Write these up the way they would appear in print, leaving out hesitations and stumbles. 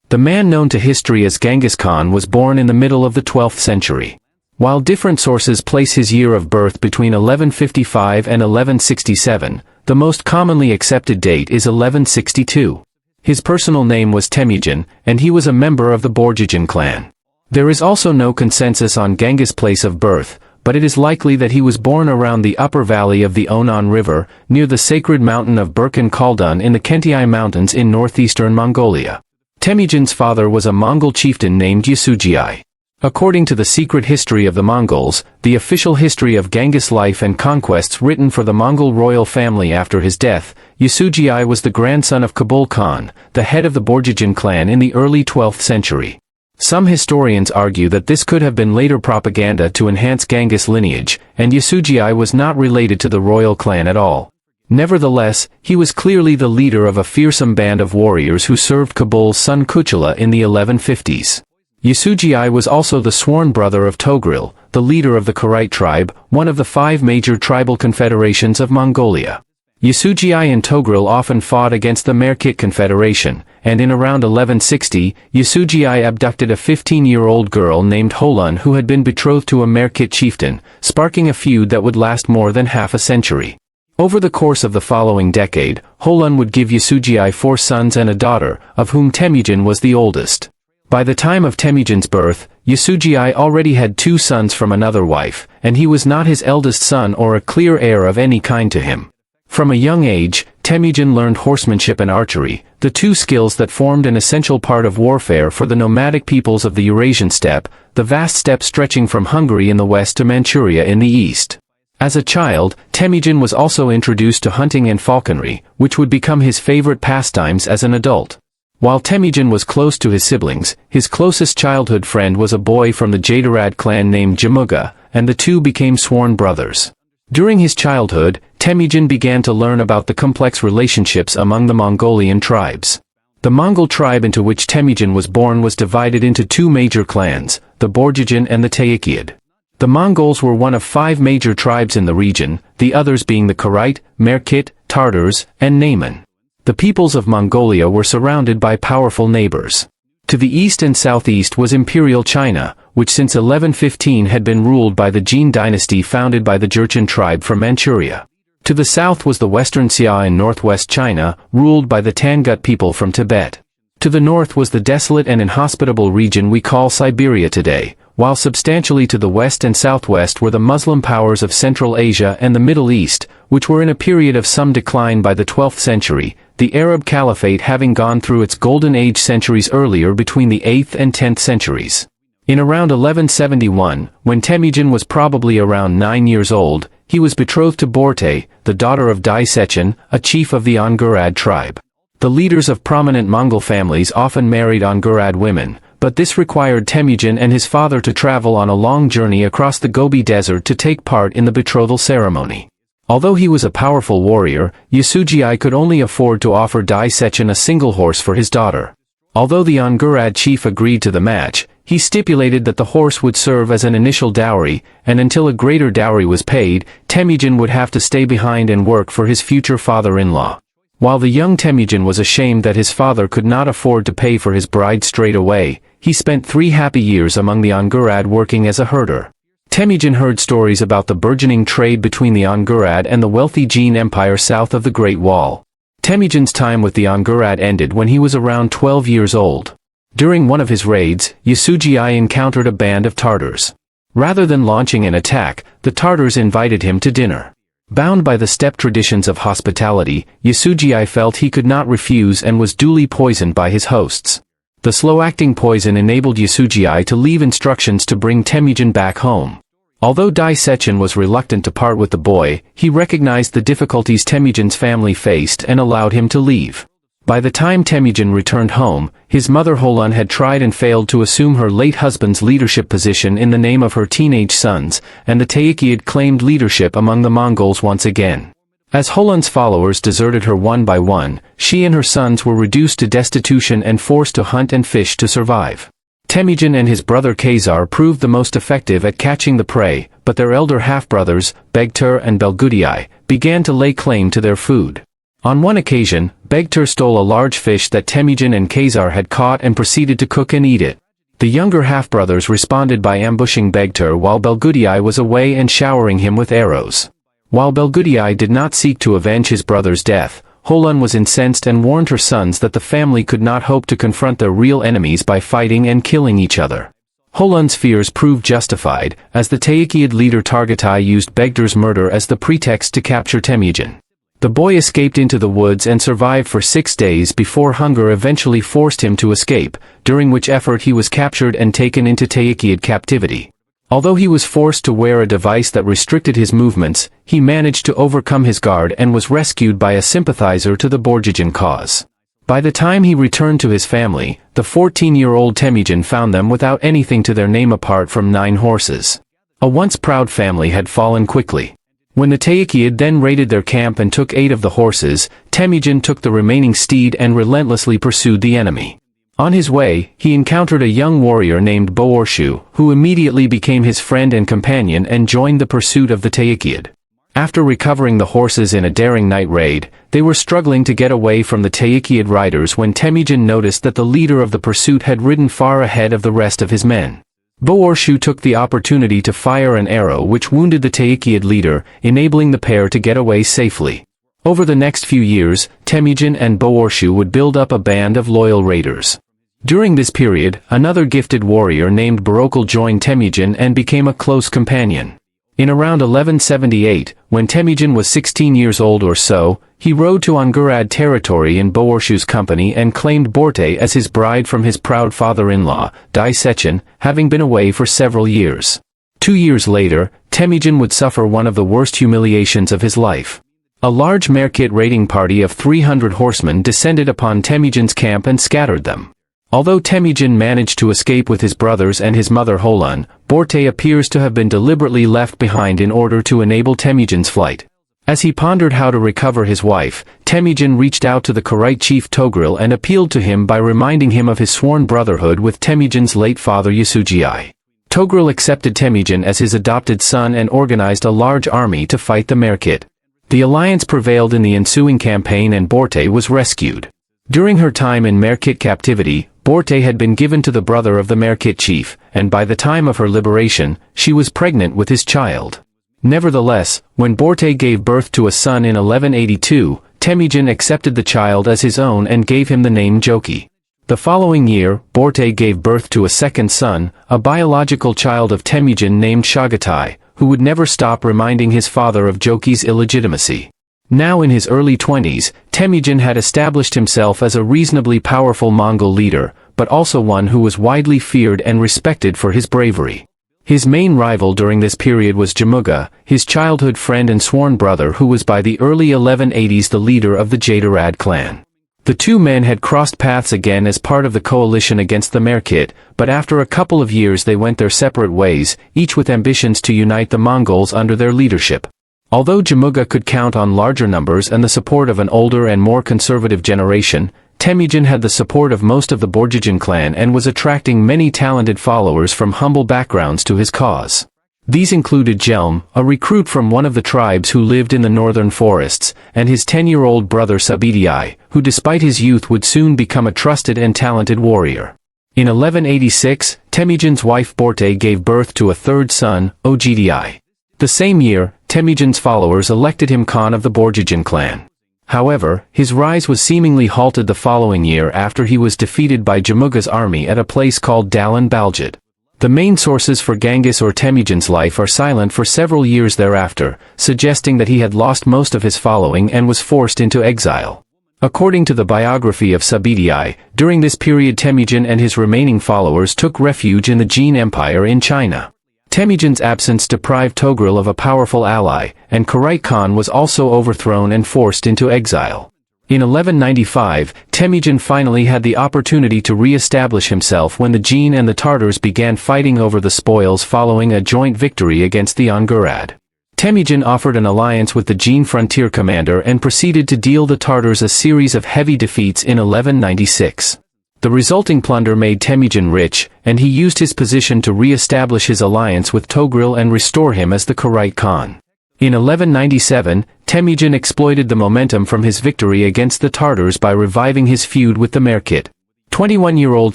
The man known to history as Genghis Khan was born in the middle of the 12th century. While different sources place his year of birth between 1155 and 1167, the most commonly accepted date is 1162. His personal name was Temujin, and he was a member of the Borjigin clan. There is also no consensus on Genghis' place of birth, but it is likely that he was born around the upper valley of the Onan River, near the sacred mountain of Burkhan Khaldun in the Kentiai Mountains in northeastern Mongolia. Temujin's father was a Mongol chieftain named Yasuji. According to the secret history of the Mongols, the official history of Genghis' life and conquests written for the Mongol royal family after his death, Yasuji was the grandson of Kublai Khan, the head of the Borjigin clan in the early 12th century. Some historians argue that this could have been later propaganda to enhance Genghis' lineage, and Yasuji was not related to the royal clan at all. Nevertheless, he was clearly the leader of a fearsome band of warriors who served Kublai's son Kuchula in the 1150s. Yasuji was also the sworn brother of Togril, the leader of the Karaite tribe, one of the 5 major tribal confederations of Mongolia. Yasuji and Togril often fought against the Merkit Confederation, and in around 1160, Yasuji abducted a 15-year-old girl named Holun who had been betrothed to a Merkit chieftain, sparking a feud that would last more than half a century. Over the course of the following decade, Holun would give Yasuji 4 sons and a daughter, of whom Temujin was the oldest. By the time of Temujin's birth, Yasuji already had 2 sons from another wife, and he was not his eldest son or a clear heir of any kind to him. From a young age, Temujin learned horsemanship and archery, the 2 skills that formed an essential part of warfare for the nomadic peoples of the Eurasian steppe, the vast steppe stretching from Hungary in the west to Manchuria in the east. As a child, Temujin was also introduced to hunting and falconry, which would become his favorite pastimes as an adult. While Temujin was close to his siblings, his closest childhood friend was a boy from the Jadarad clan named Jamuga, and the 2 became sworn brothers. During his childhood, Temujin began to learn about the complex relationships among the Mongolian tribes. The Mongol tribe into which Temujin was born was divided into 2 major clans, the Borjigin and the Tayikid. The Mongols were one of 5 major tribes in the region, the others being the Karaite, Merkit, Tartars, and Naiman. The peoples of Mongolia were surrounded by powerful neighbors. To the east and southeast was Imperial China, which since 1115 had been ruled by the Jin dynasty founded by the Jurchen tribe from Manchuria. To the south was the Western Xia in northwest China, ruled by the Tangut people from Tibet. To the north was the desolate and inhospitable region we call Siberia today, while substantially to the west and southwest were the Muslim powers of Central Asia and the Middle East, which were in a period of some decline by the 12th century, the Arab Caliphate having gone through its golden age centuries earlier between the 8th and 10th centuries. In around 1171, when Temujin was probably around 9 years old, he was betrothed to Borte, the daughter of Dai Sechin, a chief of the Angurad tribe. The leaders of prominent Mongol families often married Angurad women, but this required Temujin and his father to travel on a long journey across the Gobi Desert to take part in the betrothal ceremony. Although he was a powerful warrior, Yasuji could only afford to offer Dai Sechin a single horse for his daughter. Although the Angurad chief agreed to the match, he stipulated that the horse would serve as an initial dowry, and until a greater dowry was paid, Temujin would have to stay behind and work for his future father-in-law. While the young Temujin was ashamed that his father could not afford to pay for his bride straight away, he spent 3 happy years among the Angurad working as a herder. Temujin heard stories about the burgeoning trade between the Angurad and the wealthy Jin Empire south of the Great Wall. Temujin's time with the Angurad ended when he was around 12 years old. During one of his raids, Yasuji encountered a band of Tartars. Rather than launching an attack, the Tartars invited him to dinner. Bound by the steppe traditions of hospitality, Yasuji felt he could not refuse and was duly poisoned by his hosts. The slow-acting poison enabled Yasuji to leave instructions to bring Temujin back home. Although Dai Sechin was reluctant to part with the boy, he recognized the difficulties Temujin's family faced and allowed him to leave. By the time Temujin returned home, his mother Holun had tried and failed to assume her late husband's leadership position in the name of her teenage sons, and the Tayikid claimed leadership among the Mongols once again. As Holun's followers deserted her one by one, she and her sons were reduced to destitution and forced to hunt and fish to survive. Temujin and his brother Khazar proved the most effective at catching the prey, but their elder half-brothers, Begtur and Belgudii, began to lay claim to their food. On one occasion, Begtur stole a large fish that Temujin and Khazar had caught and proceeded to cook and eat it. The younger half-brothers responded by ambushing Begtur while Belgudei was away and showering him with arrows. While Belgudei did not seek to avenge his brother's death, Holun was incensed and warned her sons that the family could not hope to confront their real enemies by fighting and killing each other. Holun's fears proved justified, as the Tayikid leader Targatai used Begtur's murder as the pretext to capture Temujin. The boy escaped into the woods and survived for 6 days before hunger eventually forced him to escape, during which effort he was captured and taken into Tayikid captivity. Although he was forced to wear a device that restricted his movements, he managed to overcome his guard and was rescued by a sympathizer to the Borjigin cause. By the time he returned to his family, the 14-year-old Temujin found them without anything to their name apart from 9 horses. A once proud family had fallen quickly. When the Tayikid then raided their camp and took 8 of the horses, Temujin took the remaining steed and relentlessly pursued the enemy. On his way, he encountered a young warrior named Boarshu, who immediately became his friend and companion and joined the pursuit of the Tayikid. After recovering the horses in a daring night raid, they were struggling to get away from the Tayikid riders when Temujin noticed that the leader of the pursuit had ridden far ahead of the rest of his men. Boarshu took the opportunity to fire an arrow which wounded the Tayikid leader, enabling the pair to get away safely. Over the next few years, Temujin and Boarshu would build up a band of loyal raiders. During this period, another gifted warrior named Barokal joined Temujin and became a close companion. In around 1178, when Temujin was 16 years old or so, he rode to Angurad territory in Boarshu's company and claimed Borte as his bride from his proud father-in-law, Dai Sechin, having been away for several years. 2 years later, Temujin would suffer one of the worst humiliations of his life. A large Merkit raiding party of 300 horsemen descended upon Temujin's camp and scattered them. Although Temujin managed to escape with his brothers and his mother Holun, Borte appears to have been deliberately left behind in order to enable Temujin's flight. As he pondered how to recover his wife, Temujin reached out to the Karaite chief Togril and appealed to him by reminding him of his sworn brotherhood with Temujin's late father Yasuji. Togril accepted Temujin as his adopted son and organized a large army to fight the Merkit. The alliance prevailed in the ensuing campaign and Borte was rescued. During her time in Merkit captivity, Borte had been given to the brother of the Merkit chief, and by the time of her liberation, she was pregnant with his child. Nevertheless, when Borte gave birth to a son in 1182, Temujin accepted the child as his own and gave him the name Joki. The following year, Borte gave birth to a second son, a biological child of Temujin named Chagatai, who would never stop reminding his father of Joki's illegitimacy. Now in his early 20s, Temujin had established himself as a reasonably powerful Mongol leader, but also one who was widely feared and respected for his bravery. His main rival during this period was Jamuga, his childhood friend and sworn brother who was by the early 1180s the leader of the Jadarad clan. The two men had crossed paths again as part of the coalition against the Merkit, but after a couple of years they went their separate ways, each with ambitions to unite the Mongols under their leadership. Although Jamuga could count on larger numbers and the support of an older and more conservative generation, Temujin had the support of most of the Borjigin clan and was attracting many talented followers from humble backgrounds to his cause. These included Jelm, a recruit from one of the tribes who lived in the northern forests, and his 10-year-old brother Sabidii, who despite his youth would soon become a trusted and talented warrior. In 1186, Temujin's wife Borte gave birth to a third son, Ogdi. The same year, Temujin's followers elected him Khan of the Borjigin clan. However, his rise was seemingly halted the following year after he was defeated by Jamuga's army at a place called Dalan Baljit. The main sources for Genghis or Temujin's life are silent for several years thereafter, suggesting that he had lost most of his following and was forced into exile. According to the biography of Sabidii, during this period Temujin and his remaining followers took refuge in the Jin Empire in China. Temujin's absence deprived Togril of a powerful ally, and Karaite Khan was also overthrown and forced into exile. In 1195, Temujin finally had the opportunity to re-establish himself when the Jin and the Tartars began fighting over the spoils following a joint victory against the Angurad. Temujin offered an alliance with the Jin frontier commander and proceeded to deal the Tartars a series of heavy defeats in 1196. The resulting plunder made Temujin rich, and he used his position to re-establish his alliance with Togril and restore him as the Karaite Khan. In 1197, Temujin exploited the momentum from his victory against the Tartars by reviving his feud with the Merkit. 21-year-old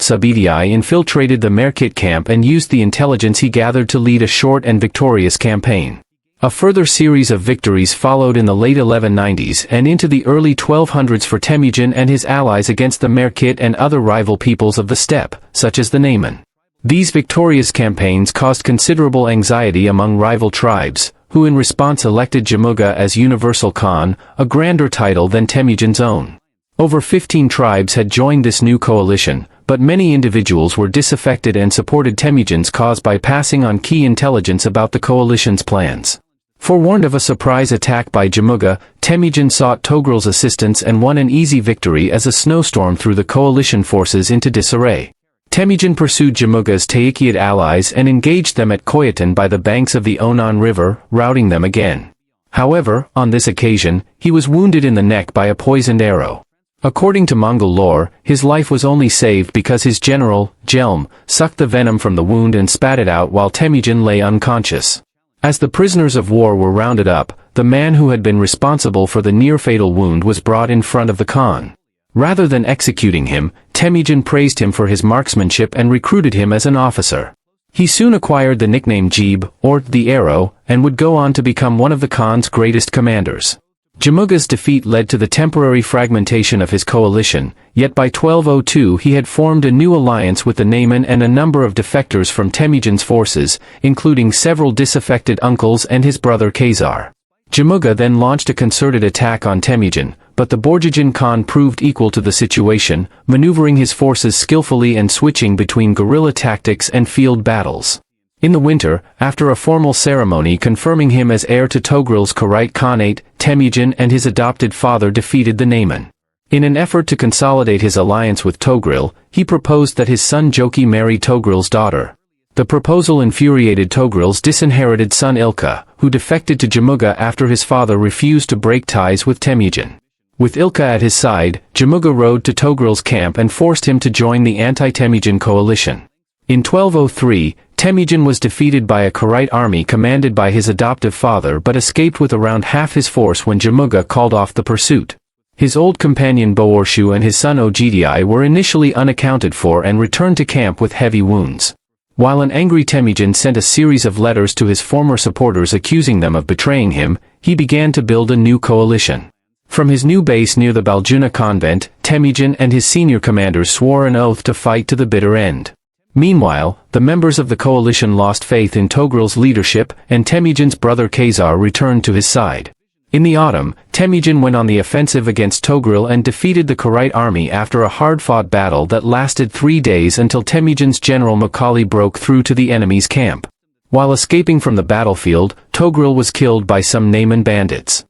Subedii infiltrated the Merkit camp and used the intelligence he gathered to lead a short and victorious campaign. A further series of victories followed in the late 1190s and into the early 1200s for Temujin and his allies against the Merkit and other rival peoples of the steppe, such as the Nayman. These victorious campaigns caused considerable anxiety among rival tribes, who in response elected Jamuga as Universal Khan, a grander title than Temujin's own. Over 15 tribes had joined this new coalition, but many individuals were disaffected and supported Temujin's cause by passing on key intelligence about the coalition's plans. Forewarned of a surprise attack by Jamuga, Temujin sought Togrul's assistance and won an easy victory as a snowstorm threw the coalition forces into disarray. Temujin pursued Jamuga's Taikiad allies and engaged them at Koyatan by the banks of the Onan River, routing them again. However, on this occasion, he was wounded in the neck by a poisoned arrow. According to Mongol lore, his life was only saved because his general, Jelm, sucked the venom from the wound and spat it out while Temujin lay unconscious. As the prisoners of war were rounded up, the man who had been responsible for the near-fatal wound was brought in front of the Khan. Rather than executing him, Temujin praised him for his marksmanship and recruited him as an officer. He soon acquired the nickname Jeeb, or the Arrow, and would go on to become one of the Khan's greatest commanders. Jamuga's defeat led to the temporary fragmentation of his coalition, yet by 1202 he had formed a new alliance with the Nayman and a number of defectors from Temujin's forces, including several disaffected uncles and his brother Khazar. Jamuga then launched a concerted attack on Temujin, but the Borjigin Khan proved equal to the situation, maneuvering his forces skillfully and switching between guerrilla tactics and field battles. In the winter, after a formal ceremony confirming him as heir to Togrul's Kharit Khanate, Temujin and his adopted father defeated the Nayman. In an effort to consolidate his alliance with Togrul, he proposed that his son Joki marry Togrul's daughter. The proposal infuriated Togrul's disinherited son Ilka, who defected to Jamuga after his father refused to break ties with Temujin. With Ilka at his side, Jamuga rode to Togrul's camp and forced him to join the anti-Temujin coalition. In 1203, Temujin was defeated by a Kharit army commanded by his adoptive father but escaped with around half his force when Jamuga called off the pursuit. His old companion Bohorshu and his son Ogidi were initially unaccounted for and returned to camp with heavy wounds. While an angry Temujin sent a series of letters to his former supporters accusing them of betraying him, he began to build a new coalition. From his new base near the Baljuna convent, Temujin and his senior commanders swore an oath to fight to the bitter end. Meanwhile, the members of the coalition lost faith in Togrul's leadership, and Temujin's brother Khazar returned to his side. In the autumn, Temujin went on the offensive against Togrul and defeated the Kharit army after a hard-fought battle that lasted 3 days until Temujin's general Makali broke through to the enemy's camp. While escaping from the battlefield, Togrul was killed by some Nayman bandits.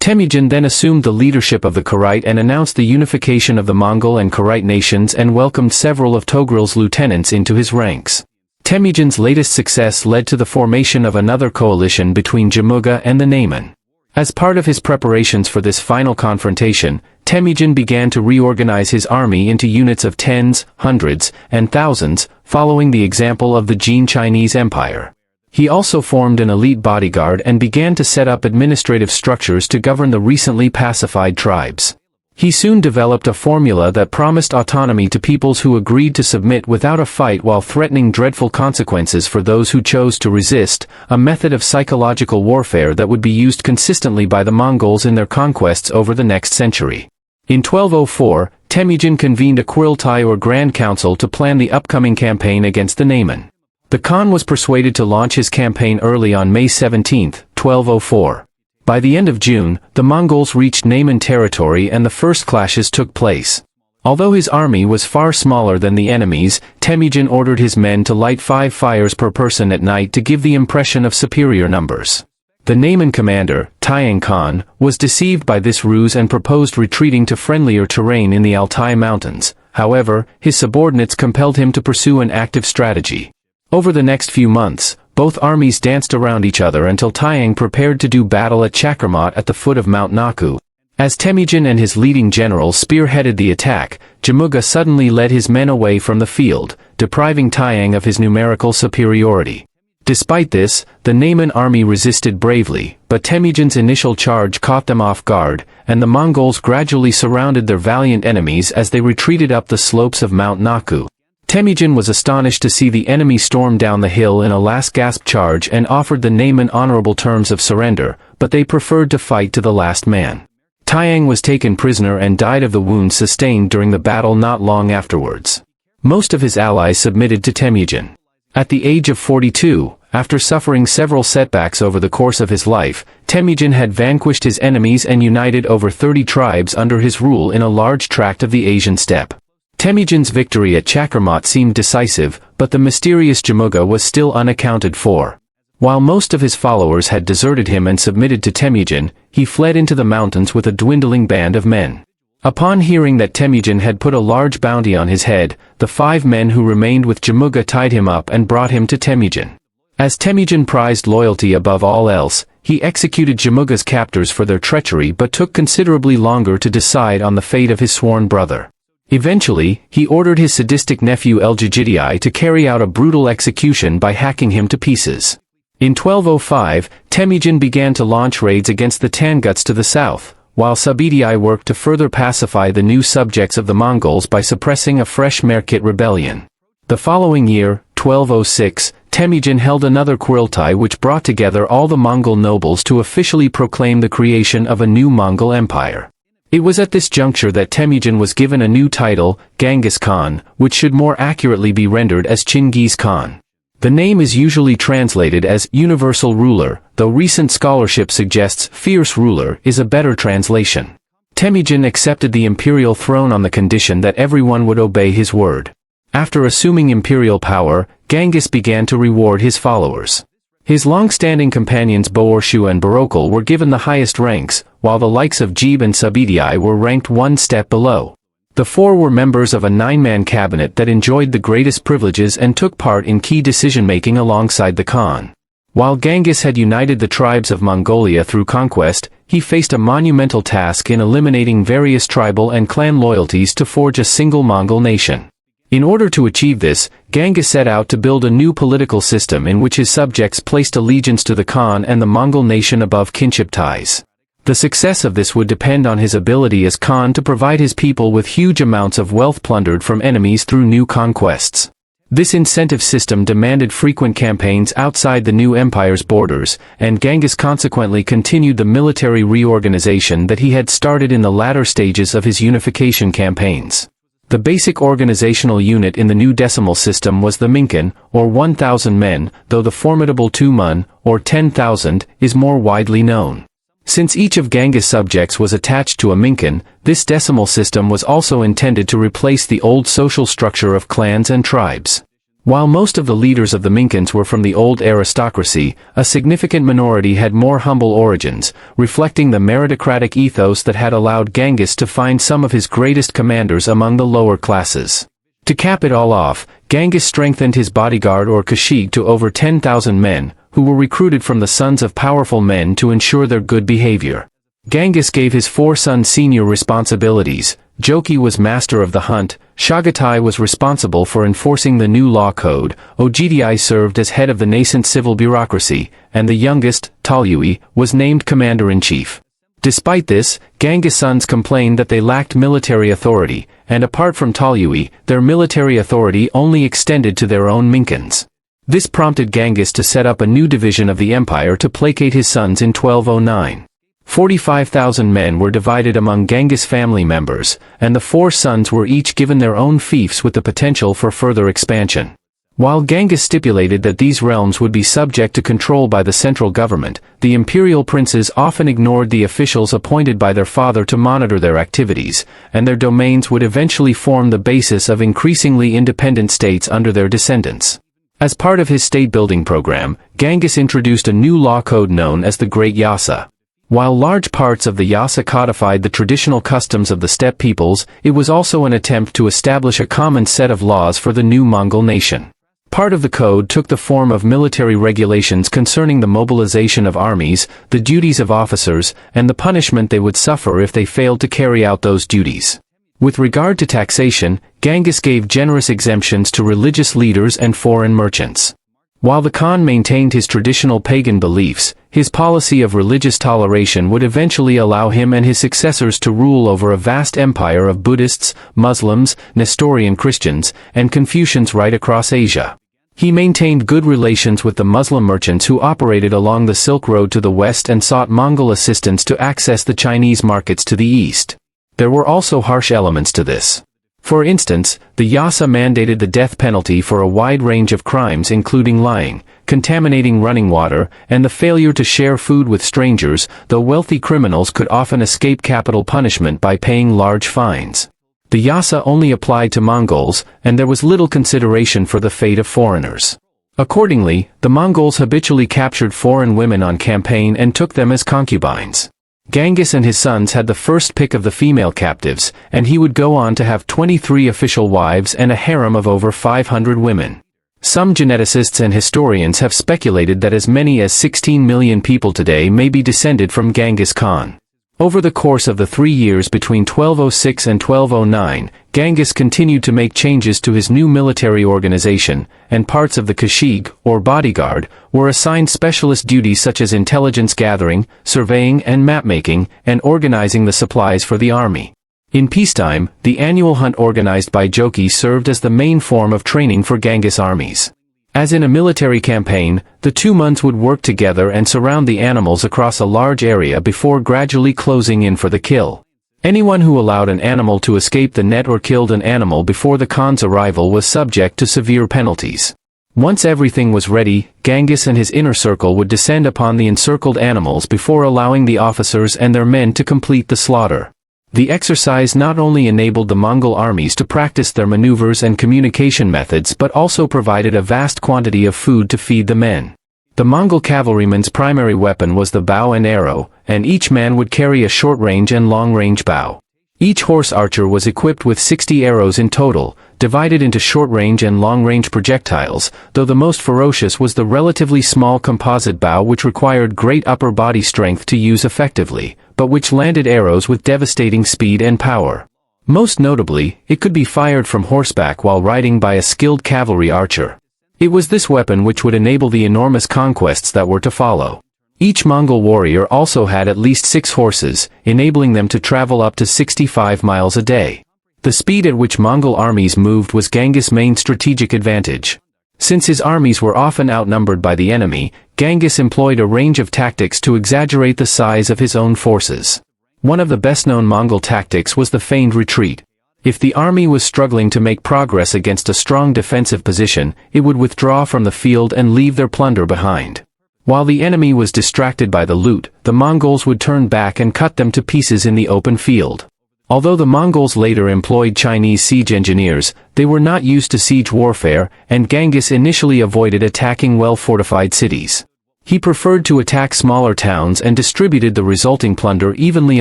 Temujin then assumed the leadership of the Kharit and announced the unification of the Mongol and Kharit nations and welcomed several of Togrul's lieutenants into his ranks. Temujin's latest success led to the formation of another coalition between Jamuga and the Nayman. As part of his preparations for this final confrontation, Temujin began to reorganize his army into units of tens, hundreds, and thousands, following the example of the Jin Chinese Empire. He also formed an elite bodyguard and began to set up administrative structures to govern the recently pacified tribes. He soon developed a formula that promised autonomy to peoples who agreed to submit without a fight while threatening dreadful consequences for those who chose to resist, a method of psychological warfare that would be used consistently by the Mongols in their conquests over the next century. In 1204, Temujin convened a Kurultai or Grand Council to plan the upcoming campaign against the Nayman. The Khan was persuaded to launch his campaign early on May 17, 1204. By the end of June, the Mongols reached Nayman territory and the first clashes took place. Although his army was far smaller than the enemy's, Temujin ordered his men to light 5 fires per person at night to give the impression of superior numbers. The Nayman commander, Taiyang Khan, was deceived by this ruse and proposed retreating to friendlier terrain in the Altai Mountains. However, his subordinates compelled him to pursue an active strategy. Over the next few months, both armies danced around each other until Taiyang prepared to do battle at Chakramat at the foot of Mount Naku. As Temujin and his leading generals spearheaded the attack, Jamuga suddenly led his men away from the field, depriving Taiyang of his numerical superiority. Despite this, the Nayman army resisted bravely, but Temujin's initial charge caught them off guard, and the Mongols gradually surrounded their valiant enemies as they retreated up the slopes of Mount Naku. Temujin was astonished to see the enemy storm down the hill in a last-gasp charge and offered the Nayman honorable terms of surrender, but they preferred to fight to the last man. Taiyang was taken prisoner and died of the wounds sustained during the battle not long afterwards. Most of his allies submitted to Temujin. At the age of 42, after suffering several setbacks over the course of his life, Temujin had vanquished his enemies and united over 30 tribes under his rule in a large tract of the Asian steppe. Temujin's victory at Chakramath seemed decisive, but the mysterious Jamuga was still unaccounted for. While most of his followers had deserted him and submitted to Temujin, he fled into the mountains with a dwindling band of men. Upon hearing that Temujin had put a large bounty on his head, the 5 men who remained with Jamuga tied him up and brought him to Temujin. As Temujin prized loyalty above all else, he executed Jamuga's captors for their treachery but took considerably longer to decide on the fate of his sworn brother. Eventually, he ordered his sadistic nephew El-Jigidai to carry out a brutal execution by hacking him to pieces. In 1205, Temujin began to launch raids against the Tanguts to the south, while Sabidii worked to further pacify the new subjects of the Mongols by suppressing a fresh Merkit rebellion. The following year, 1206, Temujin held another Kurultai which brought together all the Mongol nobles to officially proclaim the creation of a new Mongol Empire. It was at this juncture that Temujin was given a new title, Genghis Khan, which should more accurately be rendered as Genghis Khan. The name is usually translated as universal ruler, though recent scholarship suggests fierce ruler is a better translation. Temujin accepted the imperial throne on the condition that everyone would obey his word. After assuming imperial power, Genghis began to reward his followers. His long-standing companions Boorshu and Barokal were given the highest ranks, while the likes of Jebe and Sabidii were ranked one step below. The 4 were members of a 9-man cabinet that enjoyed the greatest privileges and took part in key decision-making alongside the Khan. While Genghis had united the tribes of Mongolia through conquest, he faced a monumental task in eliminating various tribal and clan loyalties to forge a single Mongol nation. In order to achieve this, Genghis set out to build a new political system in which his subjects placed allegiance to the Khan and the Mongol nation above kinship ties. The success of this would depend on his ability as Khan to provide his people with huge amounts of wealth plundered from enemies through new conquests. This incentive system demanded frequent campaigns outside the new empire's borders, and Genghis consequently continued the military reorganization that he had started in the latter stages of his unification campaigns. The basic organizational unit in the new decimal system was the Minkan, or 1,000 men, though the formidable Tumun, or 10,000, is more widely known. Since each of Genghis' subjects was attached to a Minkan, this decimal system was also intended to replace the old social structure of clans and tribes. While most of the leaders of the Minkans were from the old aristocracy, a significant minority had more humble origins, reflecting the meritocratic ethos that had allowed Genghis to find some of his greatest commanders among the lower classes. To cap it all off, Genghis strengthened his bodyguard or kashig to over 10,000 men, who were recruited from the sons of powerful men to ensure their good behavior. Genghis gave his 4 sons senior responsibilities. Joki was master of the hunt, Chagatai was responsible for enforcing the new law code, Ogidii served as head of the nascent civil bureaucracy, and the youngest, Talyui, was named commander-in-chief. Despite this, Genghis' sons complained that they lacked military authority, and apart from Talyui, their military authority only extended to their own Minkans. This prompted Genghis to set up a new division of the empire to placate his sons in 1209. 45,000 men were divided among Genghis' family members, and the 4 sons were each given their own fiefs with the potential for further expansion. While Genghis stipulated that these realms would be subject to control by the central government, the imperial princes often ignored the officials appointed by their father to monitor their activities, and their domains would eventually form the basis of increasingly independent states under their descendants. As part of his state-building program, Genghis introduced a new law code known as the Great Yasa. While large parts of the Yasa codified the traditional customs of the steppe peoples, it was also an attempt to establish a common set of laws for the new Mongol nation. Part of the code took the form of military regulations concerning the mobilization of armies, the duties of officers, and the punishment they would suffer if they failed to carry out those duties. With regard to taxation, Genghis gave generous exemptions to religious leaders and foreign merchants. While the Khan maintained his traditional pagan beliefs, his policy of religious toleration would eventually allow him and his successors to rule over a vast empire of Buddhists, Muslims, Nestorian Christians, and Confucians right across Asia. He maintained good relations with the Muslim merchants who operated along the Silk Road to the west and sought Mongol assistance to access the Chinese markets to the east. There were also harsh elements to this. For instance, the Yasa mandated the death penalty for a wide range of crimes including lying, contaminating running water, and the failure to share food with strangers, though wealthy criminals could often escape capital punishment by paying large fines. The Yasa only applied to Mongols, and there was little consideration for the fate of foreigners. Accordingly, the Mongols habitually captured foreign women on campaign and took them as concubines. Genghis and his sons had the first pick of the female captives, and he would go on to have 23 official wives and a harem of over 500 women. Some geneticists and historians have speculated that as many as 16 million people today may be descended from Genghis Khan. Over the course of the 3 years between 1206 and 1209, Genghis continued to make changes to his new military organization, and parts of the Kashig, or bodyguard, were assigned specialist duties such as intelligence gathering, surveying and mapmaking, and organizing the supplies for the army. In peacetime, the annual hunt organized by Joki served as the main form of training for Genghis armies. As in a military campaign, the 2 months would work together and surround the animals across a large area before gradually closing in for the kill. Anyone who allowed an animal to escape the net or killed an animal before the Khan's arrival was subject to severe penalties. Once everything was ready, Genghis and his inner circle would descend upon the encircled animals before allowing the officers and their men to complete the slaughter. The exercise not only enabled the Mongol armies to practice their maneuvers and communication methods but also provided a vast quantity of food to feed the men. The Mongol cavalryman's primary weapon was the bow and arrow, and each man would carry a short-range and long-range bow. Each horse archer was equipped with 60 arrows in total, divided into short-range and long-range projectiles, though the most ferocious was the relatively small composite bow which required great upper body strength to use effectively, but which landed arrows with devastating speed and power. Most notably, it could be fired from horseback while riding by a skilled cavalry archer. It was this weapon which would enable the enormous conquests that were to follow. Each Mongol warrior also had at least 6 horses, enabling them to travel up to 65 miles a day. The speed at which Mongol armies moved was Genghis' main strategic advantage. Since his armies were often outnumbered by the enemy, Genghis employed a range of tactics to exaggerate the size of his own forces. One of the best-known Mongol tactics was the feigned retreat. If the army was struggling to make progress against a strong defensive position, it would withdraw from the field and leave their plunder behind. While the enemy was distracted by the loot, the Mongols would turn back and cut them to pieces in the open field. Although the Mongols later employed Chinese siege engineers, they were not used to siege warfare, and Genghis initially avoided attacking well-fortified cities. He preferred to attack smaller towns and distributed the resulting plunder evenly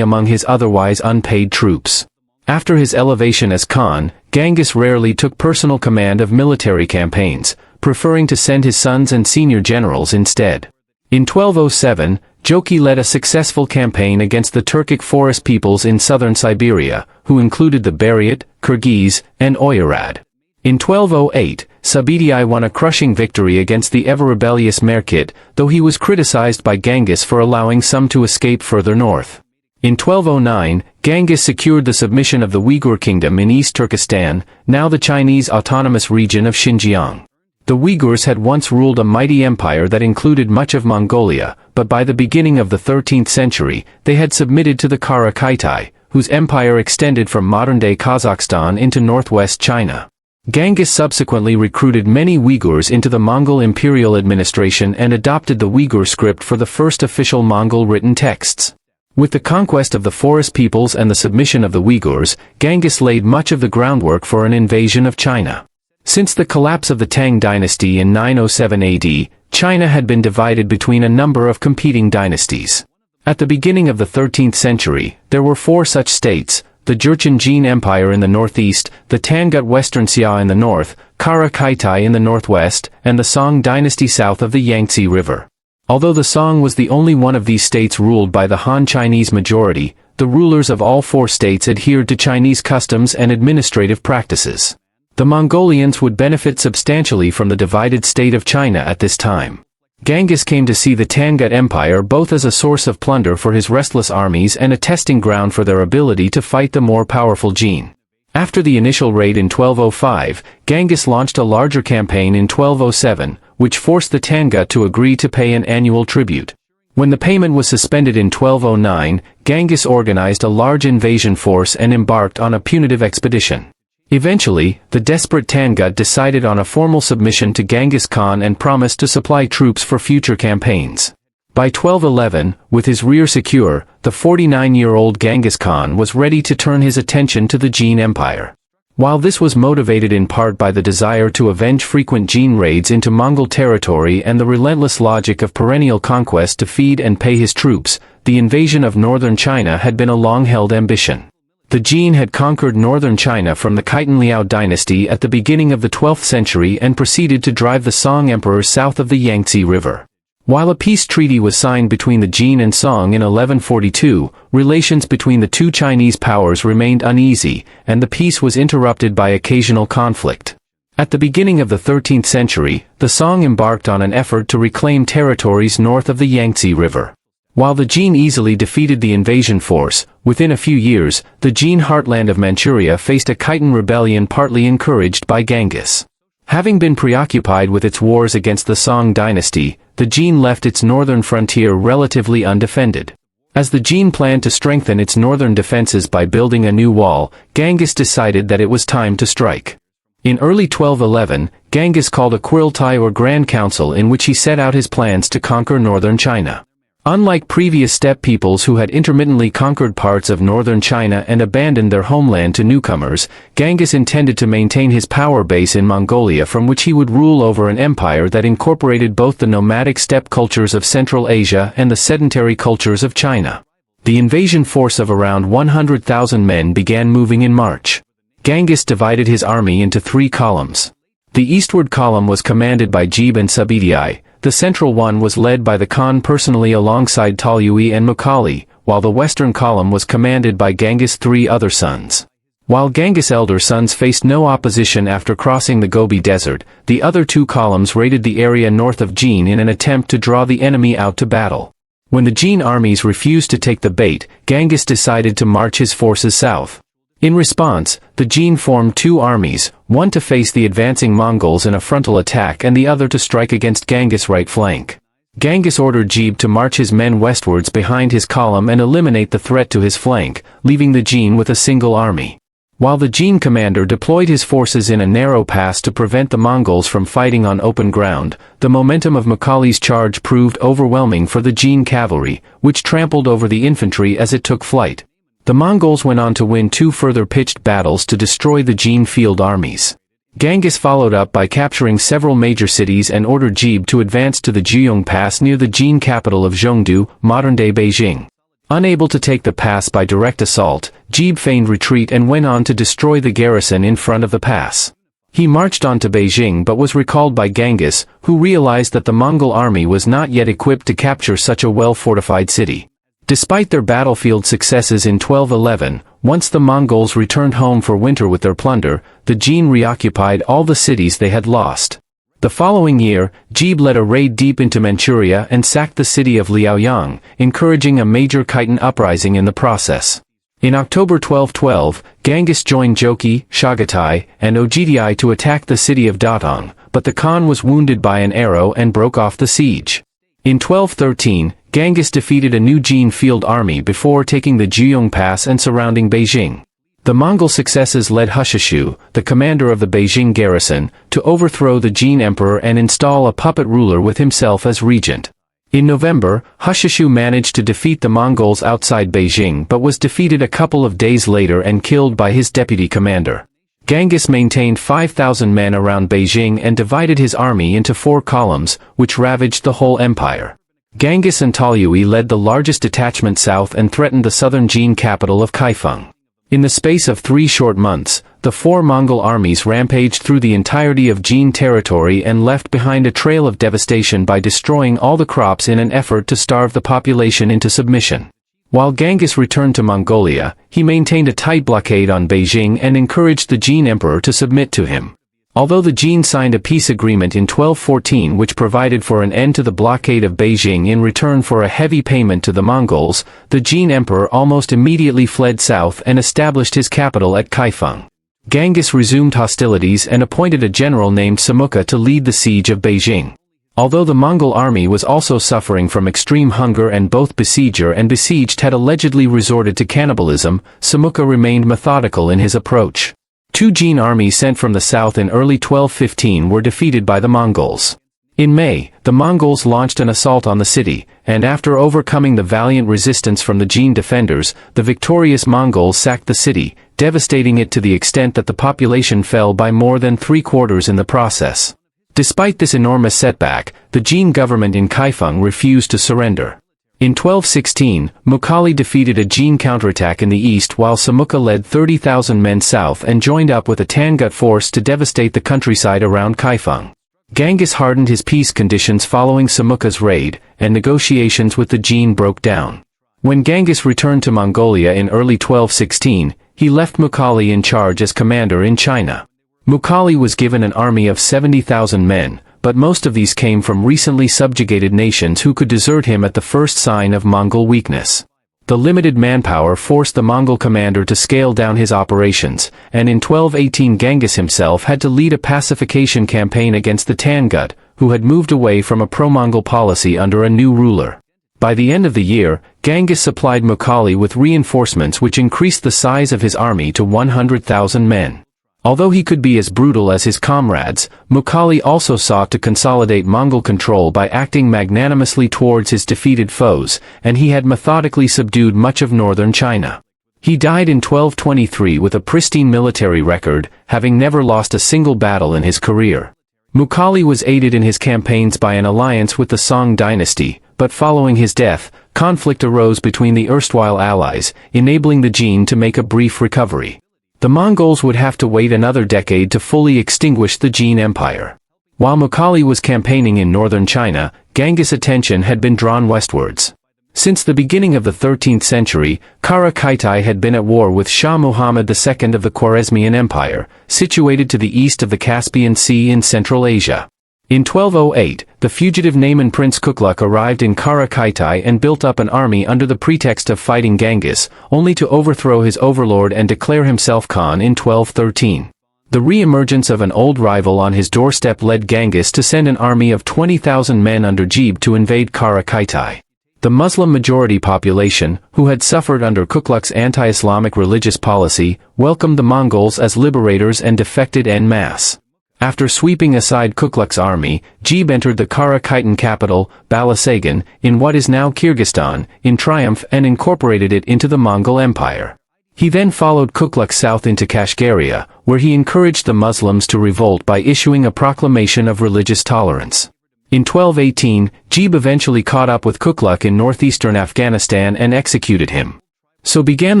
among his otherwise unpaid troops. After his elevation as Khan, Genghis rarely took personal command of military campaigns, preferring to send his sons and senior generals instead. In 1207, Joki led a successful campaign against the Turkic forest peoples in southern Siberia, who included the Buryat, Kyrgyz, and Oirad. In 1208, Sabidii won a crushing victory against the ever-rebellious Merkit, though he was criticized by Genghis for allowing some to escape further north. In 1209, Genghis secured the submission of the Uyghur Kingdom in East Turkestan, now the Chinese autonomous region of Xinjiang. The Uyghurs had once ruled a mighty empire that included much of Mongolia, but by the beginning of the 13th century, they had submitted to the Kara Khitai, whose empire extended from modern-day Kazakhstan into northwest China. Genghis subsequently recruited many Uyghurs into the Mongol imperial administration and adopted the Uyghur script for the first official Mongol written texts. With the conquest of the forest peoples and the submission of the Uyghurs, Genghis laid much of the groundwork for an invasion of China. Since the collapse of the Tang dynasty in 907 AD, China had been divided between a number of competing dynasties. At the beginning of the 13th century, there were 4 such states: the Jurchen Jin Empire in the northeast, the Tangut Western Xia in the north, Kara Khitai in the northwest, and the Song dynasty south of the Yangtze River. Although the Song was the only one of these states ruled by the Han Chinese majority, the rulers of all 4 states adhered to Chinese customs and administrative practices. The Mongolians would benefit substantially from the divided state of China at this time. Genghis came to see the Tangut Empire both as a source of plunder for his restless armies and a testing ground for their ability to fight the more powerful Jin. After the initial raid in 1205, Genghis launched a larger campaign in 1207, which forced the Tangut to agree to pay an annual tribute. When the payment was suspended in 1209, Genghis organized a large invasion force and embarked on a punitive expedition. Eventually, the desperate Tangut decided on a formal submission to Genghis Khan and promised to supply troops for future campaigns. By 1211, with his rear secure, the 49-year-old Genghis Khan was ready to turn his attention to the Jin Empire. While this was motivated in part by the desire to avenge frequent Jin raids into Mongol territory and the relentless logic of perennial conquest to feed and pay his troops, the invasion of northern China had been a long-held ambition. The Jin had conquered northern China from the Khitan Liao dynasty at the beginning of the 12th century and proceeded to drive the Song emperors south of the Yangtze River. While a peace treaty was signed between the Jin and Song in 1142, relations between the two Chinese powers remained uneasy, and the peace was interrupted by occasional conflict. At the beginning of the 13th century, the Song embarked on an effort to reclaim territories north of the Yangtze River. While the Jin easily defeated the invasion force, within a few years, the Jin heartland of Manchuria faced a Khitan rebellion partly encouraged by Genghis. Having been preoccupied with its wars against the Song dynasty, the Jin left its northern frontier relatively undefended. As the Jin planned to strengthen its northern defenses by building a new wall, Genghis decided that it was time to strike. In early 1211, Genghis called a Qurultai or Grand Council in which he set out his plans to conquer northern China. Unlike previous steppe peoples who had intermittently conquered parts of northern China and abandoned their homeland to newcomers, Genghis intended to maintain his power base in Mongolia from which he would rule over an empire that incorporated both the nomadic steppe cultures of Central Asia and the sedentary cultures of China. The invasion force of around 100,000 men began moving in March. Genghis divided his army into three columns. The eastward column was commanded by Jib and Subedii. The central one was led by the Khan personally alongside Talyui and Mukhali, while the western column was commanded by Genghis' three other sons. While Genghis' elder sons faced no opposition after crossing the Gobi Desert, the other two columns raided the area north of Jin in an attempt to draw the enemy out to battle. When the Jin armies refused to take the bait, Genghis decided to march his forces south. In response, the Jin formed two armies, one to face the advancing Mongols in a frontal attack and the other to strike against Genghis' right flank. Genghis ordered Jib to march his men westwards behind his column and eliminate the threat to his flank, leaving the Jin with a single army. While the Jin commander deployed his forces in a narrow pass to prevent the Mongols from fighting on open ground, the momentum of Mukhali's charge proved overwhelming for the Jin cavalry, which trampled over the infantry as it took flight. The Mongols went on to win two further pitched battles to destroy the Jin field armies. Genghis followed up by capturing several major cities and ordered Jib to advance to the Juyong Pass near the Jin capital of Zhongdu, modern-day Beijing. Unable to take the pass by direct assault, Jib feigned retreat and went on to destroy the garrison in front of the pass. He marched on to Beijing but was recalled by Genghis, who realized that the Mongol army was not yet equipped to capture such a well-fortified city. Despite their battlefield successes in 1211, once the Mongols returned home for winter with their plunder, the Jin reoccupied all the cities they had lost. The following year, Jib led a raid deep into Manchuria and sacked the city of Liaoyang, encouraging a major Khitan uprising in the process. In October 1212, Genghis joined Jochi, Chagatai, and Ogedai to attack the city of Datong, but the Khan was wounded by an arrow and broke off the siege. In 1213, Genghis defeated a new Jin field army before taking the Juyong Pass and surrounding Beijing. The Mongol successes led Husheshu, the commander of the Beijing garrison, to overthrow the Jin emperor and install a puppet ruler with himself as regent. In November, Husheshu managed to defeat the Mongols outside Beijing but was defeated a couple of days later and killed by his deputy commander. Genghis maintained 5,000 men around Beijing and divided his army into four columns, which ravaged the whole empire. Genghis and Talyui led the largest detachment south and threatened the southern Jin capital of Kaifeng. In the space of 3 short months, the four Mongol armies rampaged through the entirety of Jin territory and left behind a trail of devastation by destroying all the crops in an effort to starve the population into submission. While Genghis returned to Mongolia, he maintained a tight blockade on Beijing and encouraged the Jin emperor to submit to him. Although the Jin signed a peace agreement in 1214 which provided for an end to the blockade of Beijing in return for a heavy payment to the Mongols, the Jin emperor almost immediately fled south and established his capital at Kaifeng. Genghis resumed hostilities and appointed a general named Samukha to lead the siege of Beijing. Although the Mongol army was also suffering from extreme hunger and both besieger and besieged had allegedly resorted to cannibalism, Samukha remained methodical in his approach. Two Jin armies sent from the south in early 1215 were defeated by the Mongols. In May, the Mongols launched an assault on the city, and after overcoming the valiant resistance from the Jin defenders, the victorious Mongols sacked the city, devastating it to the extent that the population fell by more than 3/4 in the process. Despite this enormous setback, the Jin government in Kaifeng refused to surrender. In 1216, Mukhali defeated a Jin counterattack in the east while Samukha led 30,000 men south and joined up with a Tangut force to devastate the countryside around Kaifeng. Genghis hardened his peace conditions following Samukha's raid, and negotiations with the Jin broke down. When Genghis returned to Mongolia in early 1216, he left Mukhali in charge as commander in China. Mukhali was given an army of 70,000 men, but most of these came from recently subjugated nations who could desert him at the first sign of Mongol weakness. The limited manpower forced the Mongol commander to scale down his operations, and in 1218 Genghis himself had to lead a pacification campaign against the Tangut, who had moved away from a pro-Mongol policy under a new ruler. By the end of the year, Genghis supplied Mukhali with reinforcements which increased the size of his army to 100,000 men. Although he could be as brutal as his comrades, Mukhali also sought to consolidate Mongol control by acting magnanimously towards his defeated foes, and he had methodically subdued much of northern China. He died in 1223 with a pristine military record, having never lost a single battle in his career. Mukhali was aided in his campaigns by an alliance with the Song dynasty, but following his death, conflict arose between the erstwhile allies, enabling the Jin to make a brief recovery. The Mongols would have to wait another decade to fully extinguish the Jin Empire. While Mukhali was campaigning in northern China, Genghis' attention had been drawn westwards. Since the beginning of the 13th century, Kara Kaitai had been at war with Shah Muhammad II of the Khwarezmian Empire, situated to the east of the Caspian Sea in Central Asia. In 1208, the fugitive Nayman Prince Kukluk arrived in Kara Kaitai and built up an army under the pretext of fighting Genghis, only to overthrow his overlord and declare himself Khan in 1213. The re-emergence of an old rival on his doorstep led Genghis to send an army of 20,000 men under Jib to invade Kara Kaitai. The Muslim-majority population, who had suffered under Kukluk's anti-Islamic religious policy, welcomed the Mongols as liberators and defected en masse. After sweeping aside Kukluk's army, Jib entered the Kara Khitan capital, Balasagun, in what is now Kyrgyzstan, in triumph and incorporated it into the Mongol Empire. He then followed Kukluk south into Kashgaria, where he encouraged the Muslims to revolt by issuing a proclamation of religious tolerance. In 1218, Jib eventually caught up with Kukluk in northeastern Afghanistan and executed him. So began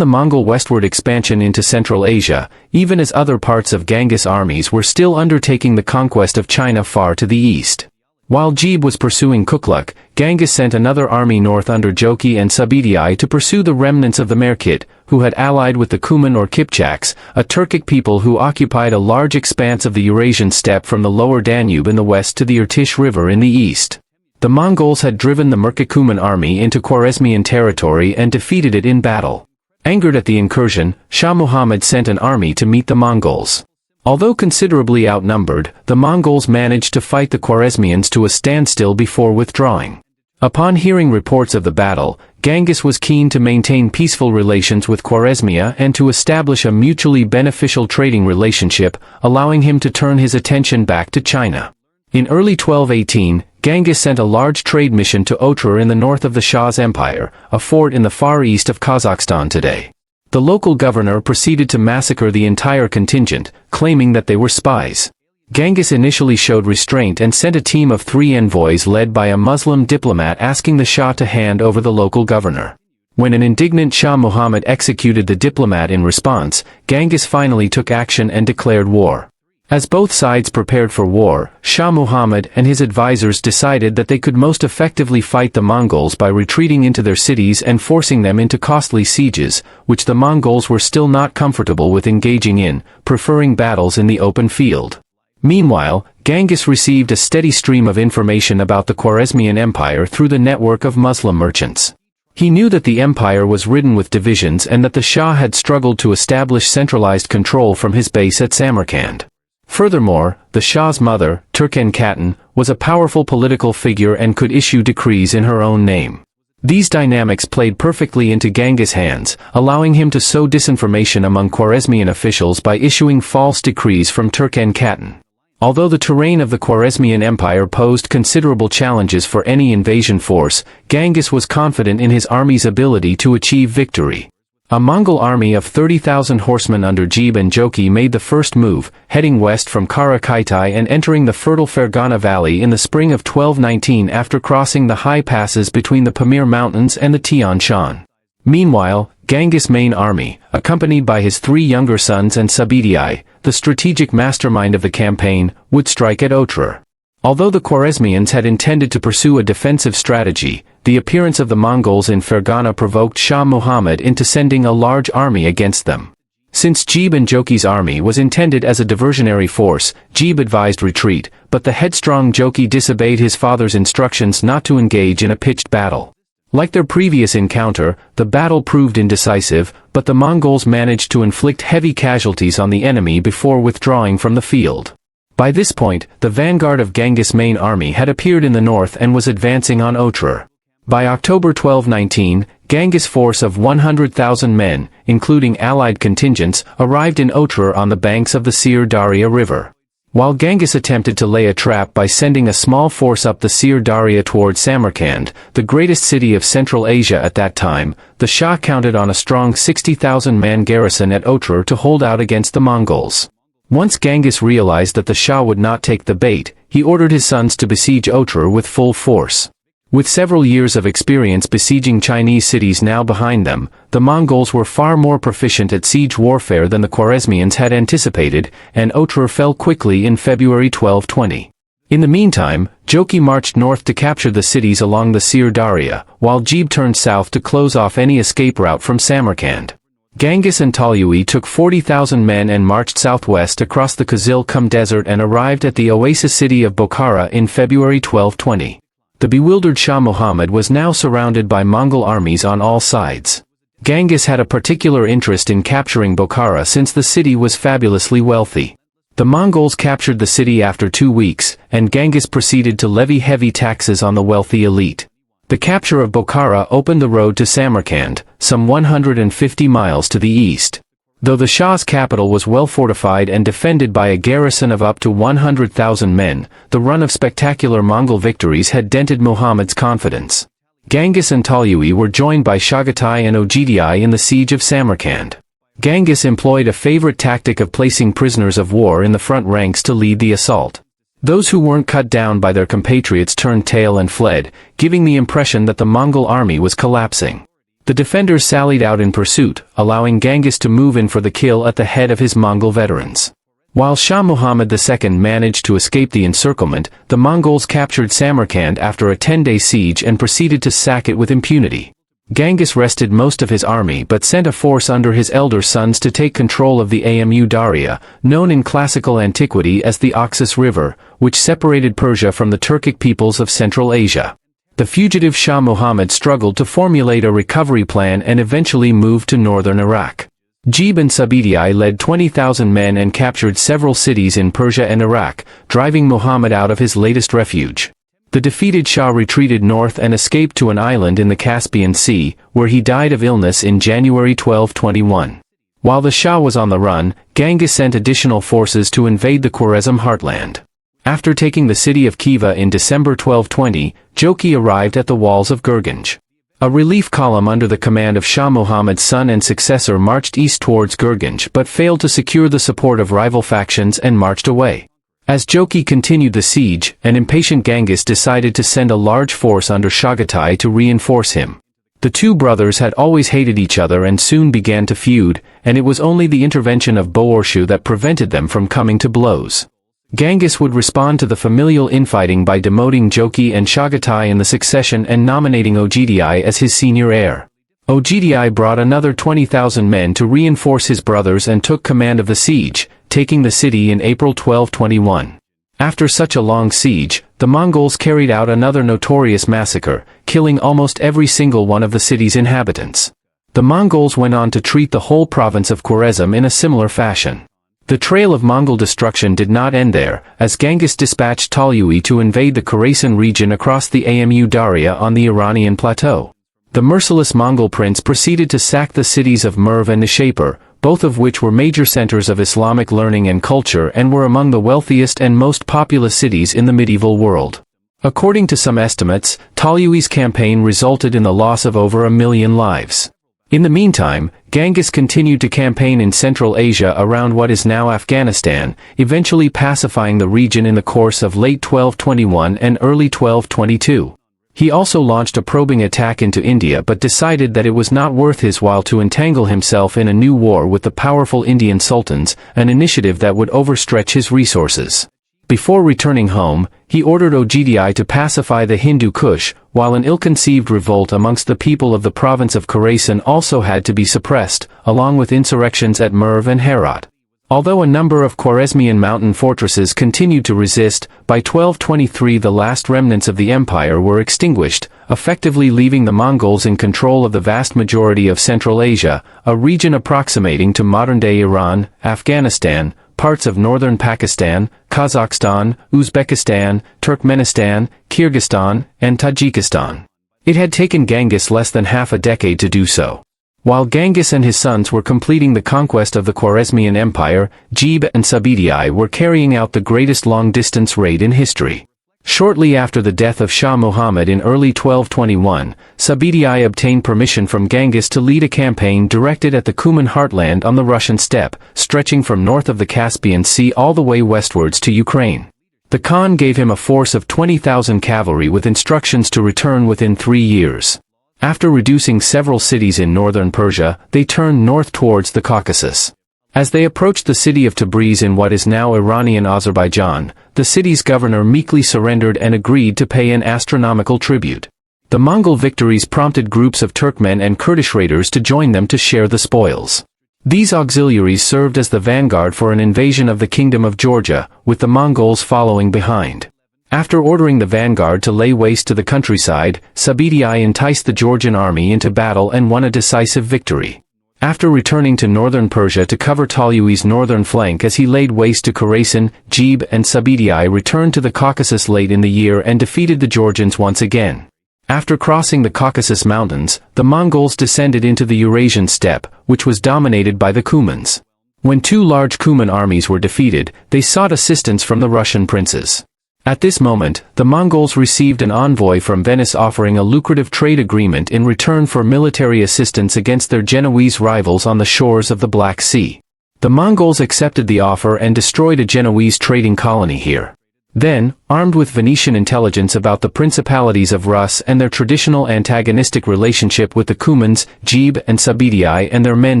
the Mongol westward expansion into Central Asia, even as other parts of Genghis' armies were still undertaking the conquest of China far to the east. While Jib was pursuing Kukluk, Genghis sent another army north under Joki and Subedii to pursue the remnants of the Merkit, who had allied with the Kuman or Kipchaks, a Turkic people who occupied a large expanse of the Eurasian steppe from the lower Danube in the west to the Irtysh River in the east. The Mongols had driven the Merkit-Kuman army into Khwarezmian territory and defeated it in battle. Angered at the incursion, Shah Muhammad sent an army to meet the Mongols. Although considerably outnumbered, the Mongols managed to fight the Khwarezmians to a standstill before withdrawing. Upon hearing reports of the battle, Genghis was keen to maintain peaceful relations with Khwarezmia and to establish a mutually beneficial trading relationship, allowing him to turn his attention back to China. In early 1218, Genghis sent a large trade mission to Otrar in the north of the Shah's empire, a fort in the far east of Kazakhstan today. The local governor proceeded to massacre the entire contingent, claiming that they were spies. Genghis initially showed restraint and sent a team of 3 envoys led by a Muslim diplomat asking the Shah to hand over the local governor. When an indignant Shah Muhammad executed the diplomat in response, Genghis finally took action and declared war. As both sides prepared for war, Shah Muhammad and his advisors decided that they could most effectively fight the Mongols by retreating into their cities and forcing them into costly sieges, which the Mongols were still not comfortable with engaging in, preferring battles in the open field. Meanwhile, Genghis received a steady stream of information about the Khwarezmian Empire through the network of Muslim merchants. He knew that the empire was ridden with divisions and that the Shah had struggled to establish centralized control from his base at Samarkand. Furthermore, the Shah's mother, Turken Khatun, was a powerful political figure and could issue decrees in her own name. These dynamics played perfectly into Genghis' hands, allowing him to sow disinformation among Khwarezmian officials by issuing false decrees from Turken Khatun. Although the terrain of the Khwarezmian Empire posed considerable challenges for any invasion force, Genghis was confident in his army's ability to achieve victory. A Mongol army of 30,000 horsemen under Jib and Joki made the first move, heading west from Kara Kaitai and entering the fertile Fergana Valley in the spring of 1219 after crossing the high passes between the Pamir Mountains and the Tian Shan. Meanwhile, Genghis' main army, accompanied by his 3 younger sons and Sabidii, the strategic mastermind of the campaign, would strike at Otrar. Although the Khwarezmians had intended to pursue a defensive strategy, the appearance of the Mongols in Fergana provoked Shah Muhammad into sending a large army against them. Since Jib and Joki's army was intended as a diversionary force, Jib advised retreat, but the headstrong Joki disobeyed his father's instructions not to engage in a pitched battle. Like their previous encounter, the battle proved indecisive, but the Mongols managed to inflict heavy casualties on the enemy before withdrawing from the field. By this point, the vanguard of Genghis' main army had appeared in the north and was advancing on Otrar. By October 1219, Genghis' force of 100,000 men, including allied contingents, arrived in Otrar on the banks of the Sir Daria River. While Genghis attempted to lay a trap by sending a small force up the Sir Daria toward Samarkand, the greatest city of Central Asia at that time, the Shah counted on a strong 60,000-man garrison at Otrar to hold out against the Mongols. Once Genghis realized that the Shah would not take the bait, he ordered his sons to besiege Otrar with full force. With several years of experience besieging Chinese cities now behind them, the Mongols were far more proficient at siege warfare than the Khwarezmians had anticipated, and Otrar fell quickly in February 1220. In the meantime, Joki marched north to capture the cities along the Sir Daria, while Jib turned south to close off any escape route from Samarkand. Genghis and Talyui took 40,000 men and marched southwest across the Kizil-Kum Desert and arrived at the oasis city of Bokhara in February 1220. The bewildered Shah Muhammad was now surrounded by Mongol armies on all sides. Genghis had a particular interest in capturing Bokhara since the city was fabulously wealthy. The Mongols captured the city after 2 weeks, and Genghis proceeded to levy heavy taxes on the wealthy elite. The capture of Bokhara opened the road to Samarkand, some 150 miles to the east. Though the Shah's capital was well fortified and defended by a garrison of up to 100,000 men, the run of spectacular Mongol victories had dented Muhammad's confidence. Genghis and Talyui were joined by Chagatai and Ogedai in the siege of Samarkand. Genghis employed a favorite tactic of placing prisoners of war in the front ranks to lead the assault. Those who weren't cut down by their compatriots turned tail and fled, giving the impression that the Mongol army was collapsing. The defenders sallied out in pursuit, allowing Genghis to move in for the kill at the head of his Mongol veterans. While Shah Muhammad II managed to escape the encirclement, the Mongols captured Samarkand after a 10-day siege and proceeded to sack it with impunity. Genghis rested most of his army but sent a force under his elder sons to take control of the Amu Darya, known in classical antiquity as the Oxus River, which separated Persia from the Turkic peoples of Central Asia. The fugitive Shah Muhammad struggled to formulate a recovery plan and eventually moved to northern Iraq. Jib and Sabidii led 20,000 men and captured several cities in Persia and Iraq, driving Muhammad out of his latest refuge. The defeated Shah retreated north and escaped to an island in the Caspian Sea, where he died of illness in January 1221. While the Shah was on the run, Genghis sent additional forces to invade the Khwarezm heartland. After taking the city of Khiva in December 1220, Joki arrived at the walls of Gurganj. A relief column under the command of Shah Muhammad's son and successor marched east towards Gurganj but failed to secure the support of rival factions and marched away. As Joki continued the siege, an impatient Genghis decided to send a large force under Chagatai to reinforce him. The two brothers had always hated each other and soon began to feud, and it was only the intervention of Bohorshu that prevented them from coming to blows. Genghis would respond to the familial infighting by demoting Jochi and Chagatai in the succession and nominating Ogidi as his senior heir. Ogidi brought another 20,000 men to reinforce his brothers and took command of the siege, taking the city in April 1221. After such a long siege, the Mongols carried out another notorious massacre, killing almost every single one of the city's inhabitants. The Mongols went on to treat the whole province of Khwarezm in a similar fashion. The trail of Mongol destruction did not end there, as Genghis dispatched Tolui to invade the Khorasan region across the Amu Darya on the Iranian plateau. The merciless Mongol prince proceeded to sack the cities of Merv and Nishapur, both of which were major centers of Islamic learning and culture and were among the wealthiest and most populous cities in the medieval world. According to some estimates, Tolui's campaign resulted in the loss of over 1 million lives. In the meantime, Genghis continued to campaign in Central Asia around what is now Afghanistan, eventually pacifying the region in the course of late 1221 and early 1222. He also launched a probing attack into India but decided that it was not worth his while to entangle himself in a new war with the powerful Indian sultans, an initiative that would overstretch his resources. Before returning home, he ordered Ogidi to pacify the Hindu Kush, while an ill-conceived revolt amongst the people of the province of Khorasan also had to be suppressed, along with insurrections at Merv and Herat. Although a number of Khwarezmian mountain fortresses continued to resist, by 1223 the last remnants of the empire were extinguished, effectively leaving the Mongols in control of the vast majority of Central Asia, a region approximating to modern-day Iran, Afghanistan, parts of northern Pakistan, Kazakhstan, Uzbekistan, Turkmenistan, Kyrgyzstan, and Tajikistan. It had taken Genghis less than half a decade to do so. While Genghis and his sons were completing the conquest of the Khwarezmian Empire, Jib and Sabidi were carrying out the greatest long-distance raid in history. Shortly after the death of Shah Muhammad in early 1221, Sabidi obtained permission from Genghis to lead a campaign directed at the Cuman heartland on the Russian steppe, stretching from north of the Caspian Sea all the way westwards to Ukraine. The Khan gave him a force of 20,000 cavalry with instructions to return within 3 years. After reducing several cities in northern Persia, they turned north towards the Caucasus. As they approached the city of Tabriz in what is now Iranian Azerbaijan, the city's governor meekly surrendered and agreed to pay an astronomical tribute. The Mongol victories prompted groups of Turkmen and Kurdish raiders to join them to share the spoils. These auxiliaries served as the vanguard for an invasion of the Kingdom of Georgia, with the Mongols following behind. After ordering the vanguard to lay waste to the countryside, Sabidi enticed the Georgian army into battle and won a decisive victory. After returning to northern Persia to cover Tolui's northern flank as he laid waste to Khorasan, Jib and Sabidi returned to the Caucasus late in the year and defeated the Georgians once again. After crossing the Caucasus Mountains, the Mongols descended into the Eurasian steppe, which was dominated by the Cumans. When two large Cuman armies were defeated, they sought assistance from the Russian princes. At this moment, the Mongols received an envoy from Venice offering a lucrative trade agreement in return for military assistance against their Genoese rivals on the shores of the Black Sea. The Mongols accepted the offer and destroyed a Genoese trading colony here. Then, armed with Venetian intelligence about the principalities of Rus and their traditional antagonistic relationship with the Cumans, Jib and Sabidi and their men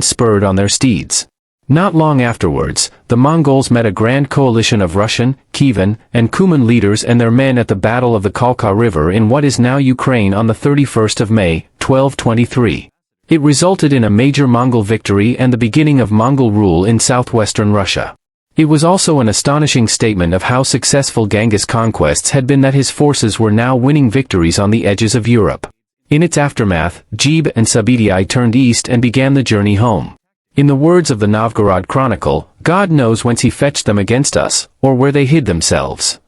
spurred on their steeds. Not long afterwards, the Mongols met a grand coalition of Russian, Kievan, and Cuman leaders and their men at the Battle of the Kalka River in what is now Ukraine on the 31st of May, 1223. It resulted in a major Mongol victory and the beginning of Mongol rule in southwestern Russia. It was also an astonishing statement of how successful Genghis' conquests had been that his forces were now winning victories on the edges of Europe. In its aftermath, Jib and Sabidi turned east and began the journey home. In the words of the Novgorod Chronicle, God knows whence he fetched them against us, or where they hid themselves.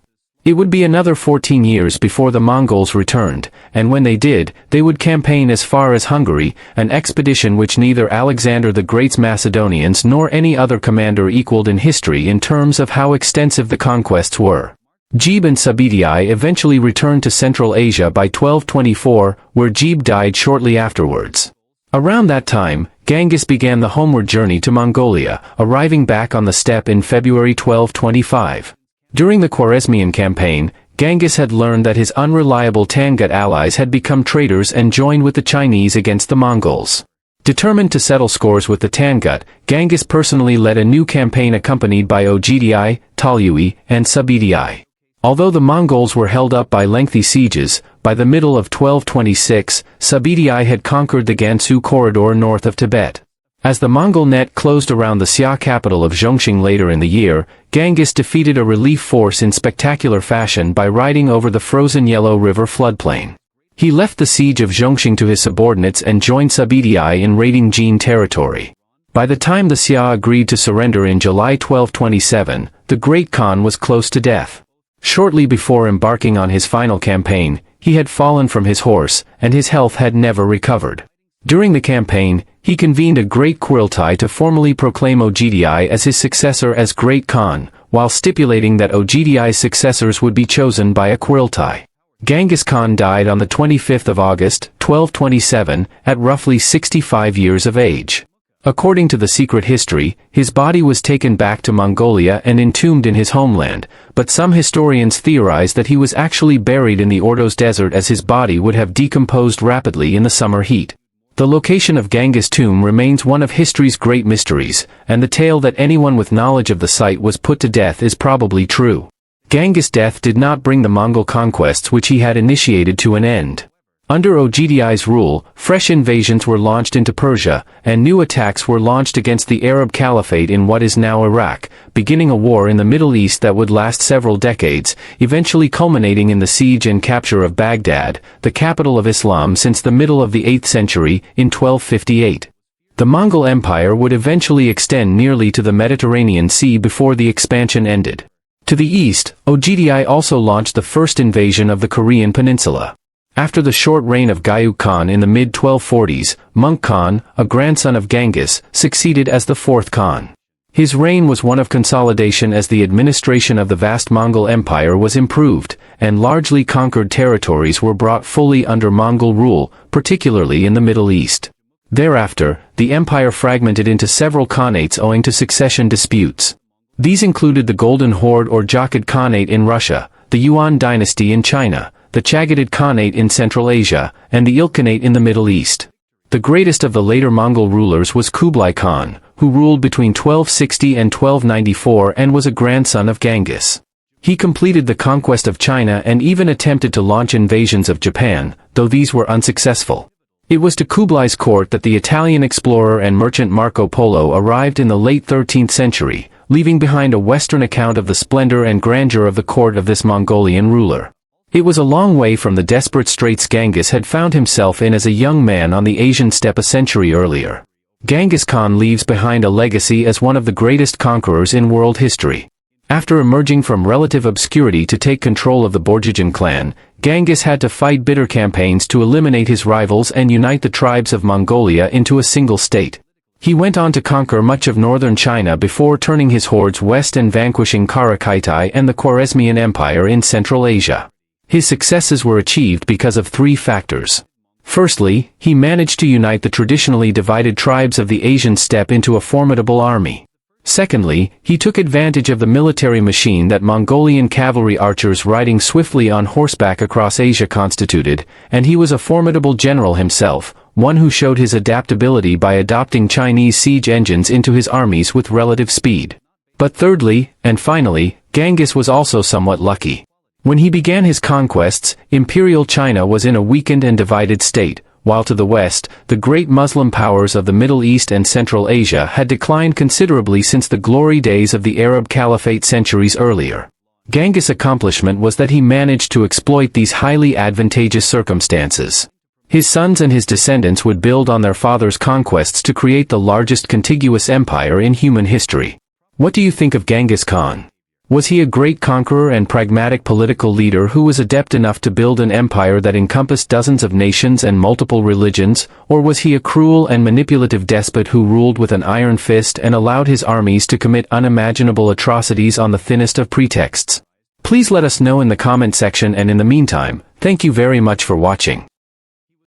It would be another 14 years before the Mongols returned, and when they did, they would campaign as far as Hungary, an expedition which neither Alexander the Great's Macedonians nor any other commander equaled in history in terms of how extensive the conquests were. Jib and Sabidi eventually returned to Central Asia by 1224, where Jib died shortly afterwards. Around that time, Genghis began the homeward journey to Mongolia, arriving back on the steppe in February 1225. During the Khwarezmian campaign, Genghis had learned that his unreliable Tangut allies had become traitors and joined with the Chinese against the Mongols. Determined to settle scores with the Tangut, Genghis personally led a new campaign accompanied by Ogdi, Talyui, and Subedi. Although the Mongols were held up by lengthy sieges, by the middle of 1226, Subedi had conquered the Gansu corridor north of Tibet. As the Mongol net closed around the Xia capital of Zhongxing later in the year, Genghis defeated a relief force in spectacular fashion by riding over the frozen Yellow River floodplain. He left the siege of Zhongxing to his subordinates and joined Subedi in raiding Jin territory. By the time the Xia agreed to surrender in July 1227, the Great Khan was close to death. Shortly before embarking on his final campaign, he had fallen from his horse, and his health had never recovered. During the campaign, he convened a great Kurultai to formally proclaim Ogdi as his successor as Great Khan, while stipulating that Ogdi's successors would be chosen by a Kurultai. Genghis Khan died on the 25th of August, 1227, at roughly 65 years of age. According to the secret history, his body was taken back to Mongolia and entombed in his homeland, but some historians theorize that he was actually buried in the Ordos Desert as his body would have decomposed rapidly in the summer heat. The location of Genghis' tomb remains one of history's great mysteries, and the tale that anyone with knowledge of the site was put to death is probably true. Genghis' death did not bring the Mongol conquests which he had initiated to an end. Under Ogdi's rule, fresh invasions were launched into Persia, and new attacks were launched against the Arab Caliphate in what is now Iraq, beginning a war in the Middle East that would last several decades, eventually culminating in the siege and capture of Baghdad, the capital of Islam since the middle of the 8th century, in 1258. The Mongol Empire would eventually extend nearly to the Mediterranean Sea before the expansion ended. To the east, Ogdi also launched the first invasion of the Korean peninsula. After the short reign of Gayuk Khan in the mid-1240s, Mongke Khan, a grandson of Genghis, succeeded as the fourth Khan. His reign was one of consolidation as the administration of the vast Mongol Empire was improved, and largely conquered territories were brought fully under Mongol rule, particularly in the Middle East. Thereafter, the empire fragmented into several khanates owing to succession disputes. These included the Golden Horde or Jochid Khanate in Russia, the Yuan dynasty in China, the Chagatai Khanate in Central Asia, and the Ilkhanate in the Middle East. The greatest of the later Mongol rulers was Kublai Khan, who ruled between 1260 and 1294 and was a grandson of Genghis. He completed the conquest of China and even attempted to launch invasions of Japan, though these were unsuccessful. It was to Kublai's court that the Italian explorer and merchant Marco Polo arrived in the late 13th century, leaving behind a Western account of the splendor and grandeur of the court of this Mongolian ruler. It was a long way from the desperate straits Genghis had found himself in as a young man on the Asian steppe a century earlier. Genghis Khan leaves behind a legacy as one of the greatest conquerors in world history. After emerging from relative obscurity to take control of the Borjigin clan, Genghis had to fight bitter campaigns to eliminate his rivals and unite the tribes of Mongolia into a single state. He went on to conquer much of northern China before turning his hordes west and vanquishing Karakaitai and the Khwarezmian Empire in Central Asia. His successes were achieved because of three factors. Firstly, he managed to unite the traditionally divided tribes of the Asian steppe into a formidable army. Secondly, he took advantage of the military machine that Mongolian cavalry archers riding swiftly on horseback across Asia constituted, and he was a formidable general himself, one who showed his adaptability by adopting Chinese siege engines into his armies with relative speed. But thirdly, and finally, Genghis was also somewhat lucky. When he began his conquests, Imperial China was in a weakened and divided state, while to the west, the great Muslim powers of the Middle East and Central Asia had declined considerably since the glory days of the Arab Caliphate centuries earlier. Genghis' accomplishment was that he managed to exploit these highly advantageous circumstances. His sons and his descendants would build on their father's conquests to create the largest contiguous empire in human history. What do you think of Genghis Khan? Was he a great conqueror and pragmatic political leader who was adept enough to build an empire that encompassed dozens of nations and multiple religions, or was he a cruel and manipulative despot who ruled with an iron fist and allowed his armies to commit unimaginable atrocities on the thinnest of pretexts? Please let us know in the comment section, and in the meantime, thank you very much for watching.